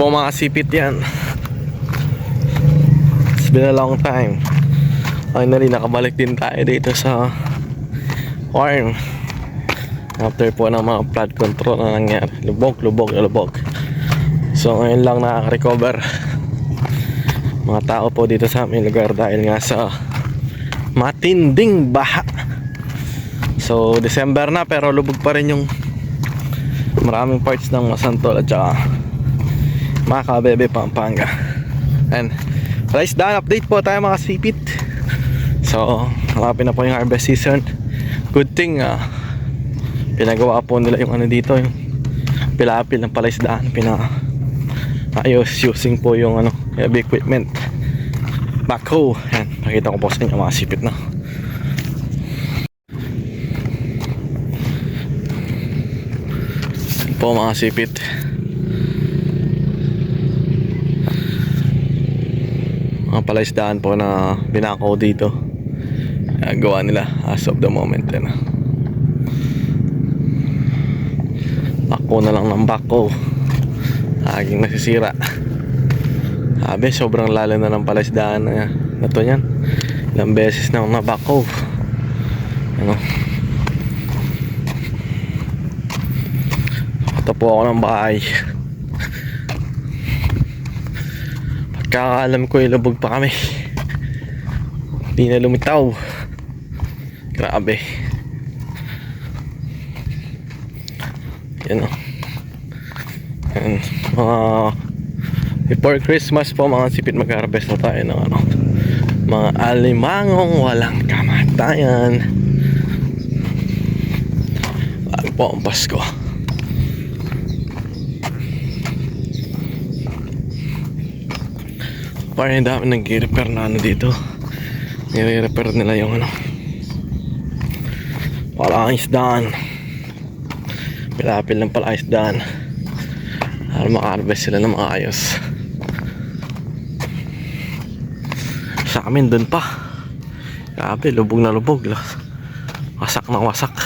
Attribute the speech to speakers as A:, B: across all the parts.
A: Po mga sipit yan. It's been a long time. Finally nakabalik din tayo dito sa farm after po ng mga flood control na nangyari. Lubog. So ngayon lang nakaka-recover mga tao po dito sa aming lugar dahil nga sa matinding baha. So December na pero lubog pa rin yung maraming parts ng Masantol at saka Macabebe, Pampanga. And rice done update po tayo mga sipit. So malapit na po yung harvest season. Good thing pinagawa po nila yung ano dito, yung pilapil ng palaisdaan, ayos using po yung ano heavy equipment, backhoe. Yan, pakita ko po sa inyo mga sipit na. Yan po mga sipit. Mga palaisdaan po na binakaw dito, gawa nila as of the moment. Yan, bako na lang ng bako, laging nasisira. Sabi sobrang lalo na ng palaisdaan na to yan. Ilang beses na nabako, ano. Ito po ako ng bahay. Pagkakaalam ko ilubog pa kami, hindi na lumitaw. Grabe. Yan o. And before Christmas po mga sipit, mag-harvest na tayo ng ano, mga alimangong walang kamatayan. Bago po ang Pasko. Parang dami nag-repair na ano dito. Nire-repair nila yung ano, palaisdaan, pilapil ng palaisdaan para maka-harvest sila ng maayos. Sa amin dun pa, grabe, lubog na lubog, wasak na wasak.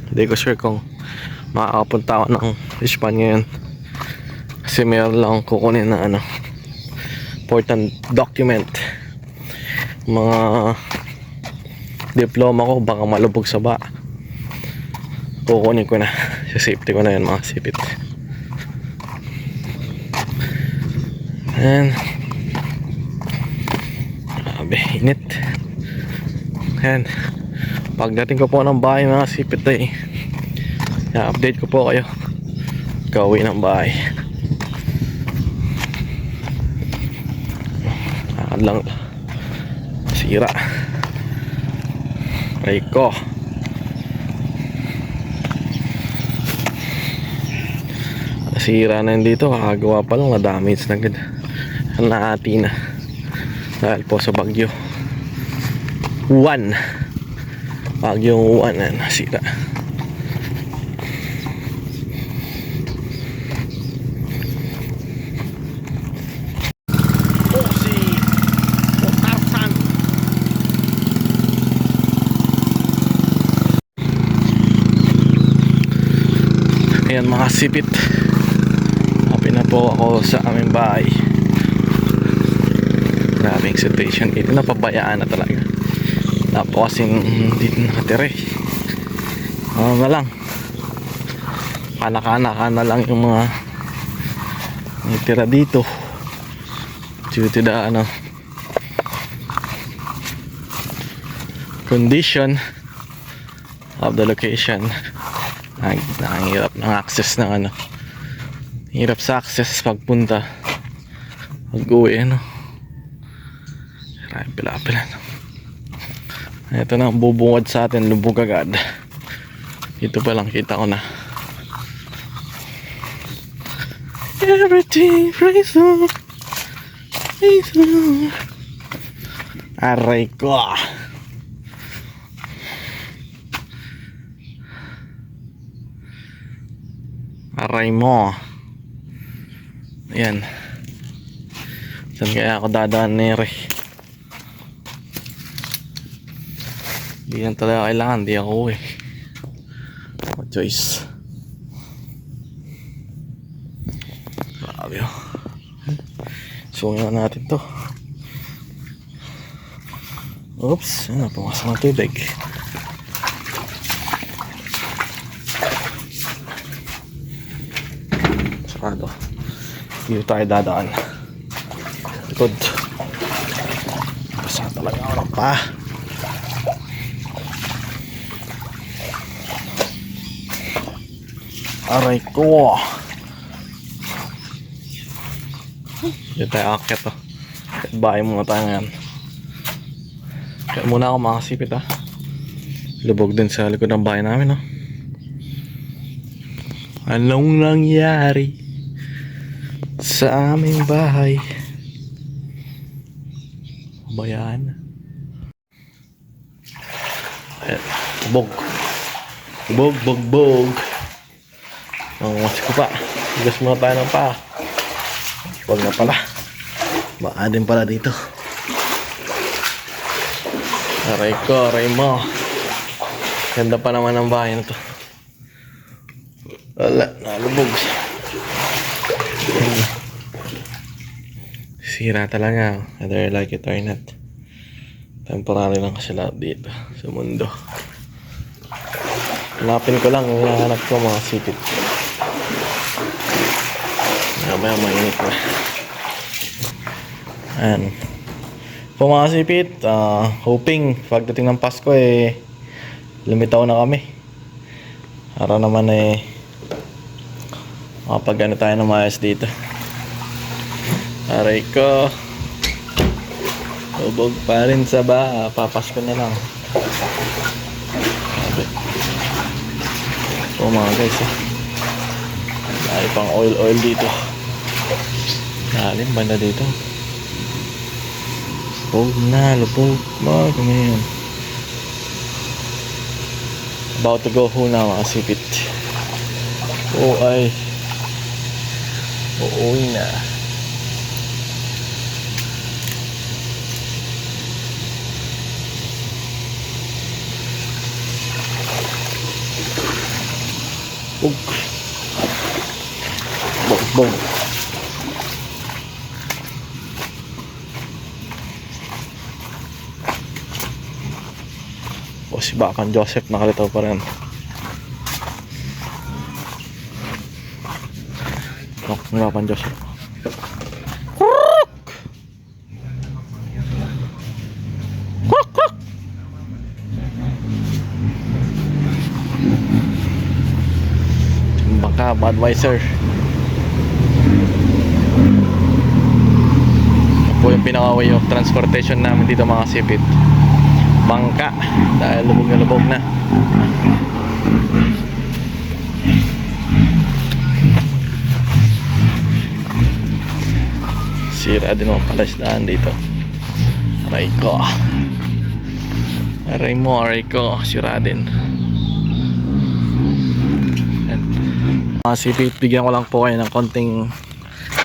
A: Hindi ko sure kung makakapunta ako ng Ispan ngayon kasi meron lang kukunin na ano, important document, mga diploma ko, baka malubog sa ba, kukunin ko na sa safety ko na yan mga sipit. And grabe init. And pagdating ko po ng bahay mga sipit ay update ko po kayo kauwi ng bahay. Lang sira ay ko. Sira na yun dito, kakagawa pa lang, na-damage na agad, naati na dahil po sa Bagyo Juan na nasira. Ayan mga sipit, happy na po ako sa aming bahay. Grabing situation dito, napabayaan na talaga. Napo kasing dito nakatira. Na lang, kanak-kanak na lang yung mga natira dito due to the ano, condition of the location. Nakangirap ng access ng ano, hirap sa access pagpunta pag-uwi ano. Pila-pila no? Ito na ang bubungad sa atin, lubog agad. Dito pa lang kita ko na everything praise Lord, praise Lord. Aray ko, aray mo. Ayan, saan kaya ako dadaan nere? Di yan talaga kailangan, di ako no choice. Grabe oh. Sungin na natin to. Oops, ano, pumasok ng tubig. Sarado. Dito tayo dadaan. Likod. Basta talaga ako ng pa. Aray ko. Dito tayo akit oh. Bahay muna tayo ngayon. Kaya muna ako makasipit ah. Lubog din sa likod ng bahay namin oh. Anong nangyari sa aming bahay? Bayan. Ayan. Bog. Bog, bog, bog. Mas ko pa. Igas muna tayo ng pa. Huwag na pala. Baka din pala dito. Aray ko, aray mo. Ganda pa naman ang bahay na to. Wala, nalubog. Sira talaga. Whether you like it or not. Temporary lang kasi lahat dito sa mundo. Hanapin ko lang yung hinahanap ko mga sipit. Mamaya mainit na. Ayan. Po mga sipit, hoping pagdating ng Pasko lumitaw na kami. Para naman makapag tayo ng maayos dito. Aray ko. Ubog pa rin sa ba. Papasko na lang. Oh mga guys ay pang oil dito. Lalim banda dito. Lupog na, lupog. Mga ganyan. About to go home na mga sipit. Oh ay. Uuwi na. Bog. Bog, bog. O si Bakang Joseph nakalitaw pa rin. O, si Bakang Joseph. Baka Budweiser. Ito po yung pinaka way of transportation namin dito mga sipit. Bangka dahil lubog na lubog na. Sira din ang palasdaan dito. Aray ko. Aray mo, aray ko. Sira din. Sipit, bigyan ko lang po kayo ng konting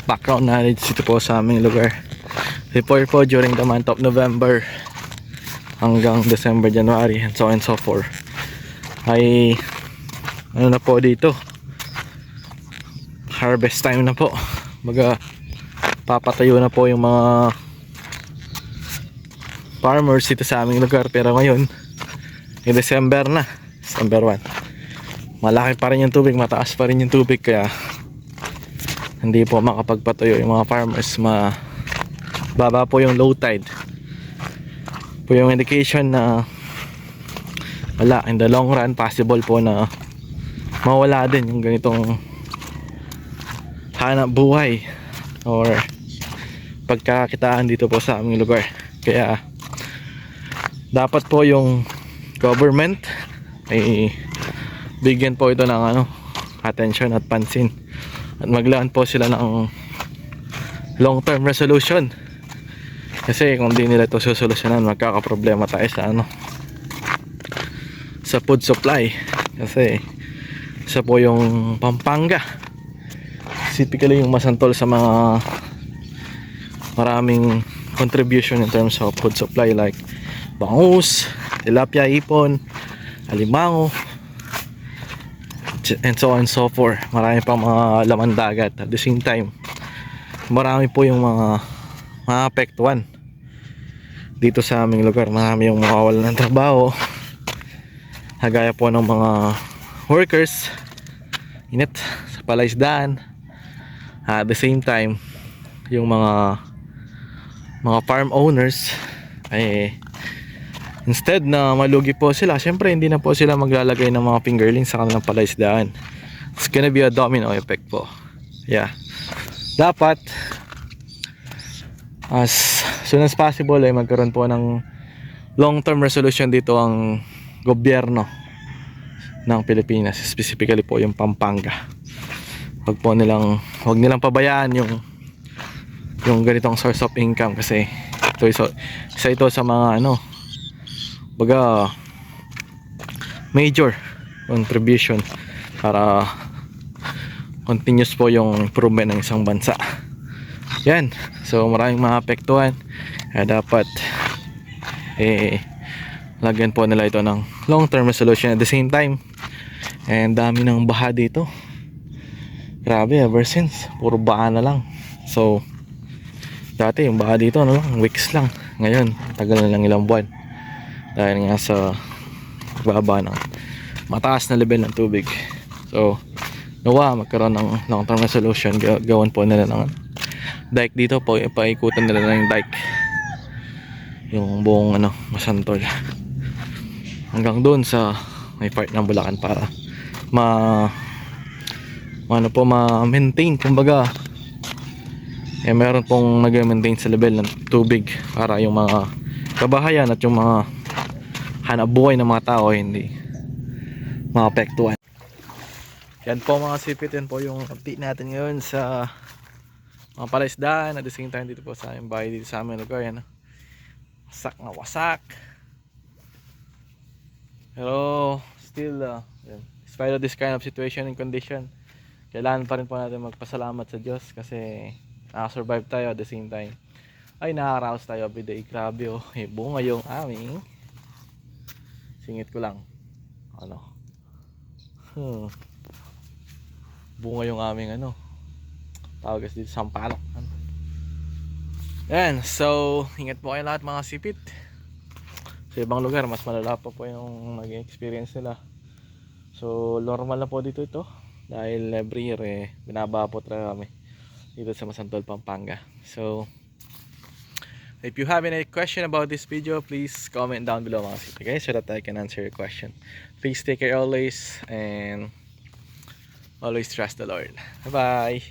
A: background knowledge dito po sa aming lugar. Before po during the month of November hanggang December, January and so on and so forth ay ano na po dito, harvest time na po. Baga papatayo na po yung mga farmers dito sa aming lugar. Pero ngayon December na, December 1, malaki pa rin yung tubig, mataas pa rin yung tubig, kaya hindi po makapagpatayo yung mga farmers. Baba po yung low tide po yung indication na wala, in the long run possible po na mawala din yung ganitong hanap buhay or pagkakakitaan dito po sa aming lugar. Kaya dapat po yung government ay bigyan po ito ng attention at pansin at maglaan po sila ng long term resolution. Kasi kung di nila ito susolusyonan, magkakaproblema tayo sa food supply. Kasi isa po yung Pampanga, typically yung masantol sa mga maraming contribution in terms of food supply, like bangus, tilapia, ipon, alimango, and so on and so forth. Marami pang mga laman dagat. At the same time, marami po yung mga maapektuhan dito sa aming lugar. Marami yung mawawalan ng trabaho, kagaya po ng mga workers init sa palaisdaan. At the same time, yung mga farm owners ay instead na malugi po sila, syempre hindi na po sila maglalagay ng mga fingerlings sa kanilang palaisdaan. It's gonna be a domino effect po. Yeah, dapat as soon as possible ay magkaroon po ng long term resolution dito ang gobyerno ng Pilipinas, specifically po yung Pampanga. Wag nilang pabayaan yung ganitong source of income, kasi isa ito sa mga baga major contribution para continuous po yung improvement ng isang bansa. Yan, so maraming maapektuhan, kaya dapat lagyan po nila ito ng long term resolution. At the same time, and dami ng baha dito, grabe, ever since puro baha na lang. So dati yung baha dito weeks lang, ngayon tagal na lang ilang buwan dahil nga sa baba ng mataas na level ng tubig. So nawa magkaroon ng long term resolution, gawan po nila ng dike dito po, ipaikutan nila ng dike yung buong Masantol hanggang doon sa may part ng Bulacan para ma-maintain, kumbaga meron pong nag-maintain sa level ng tubig para yung mga kabahayan at yung mga hanapbuhay ng mga tao hindi maapektuhan. Yan po mga sipit, yan po yung update natin ngayon sa mga palaisdaan. At the same time dito po sa aming bahay, dito sa aming lugar, yan, wasak na wasak, pero still despite of this kind of situation and condition, kailangan pa rin po natin magpasalamat sa Diyos kasi nakasurvive tayo. At the same time ay nakaraos tayo everyday. Grabe bunga yung aming singit ko lang bunga yung aming tawag kasi dito, sampalok. Yan, so ingat po kayo lahat mga sipit. Sa ibang lugar mas malala pa po yung maging experience nila. So normal na po dito ito dahil every year binabaha po talaga kami dito sa Masantol, Pampanga. So if you have any question about this video, please comment down below mga sipit, okay, so that I can answer your question. Please take care always, and always trust the Lord. Bye bye.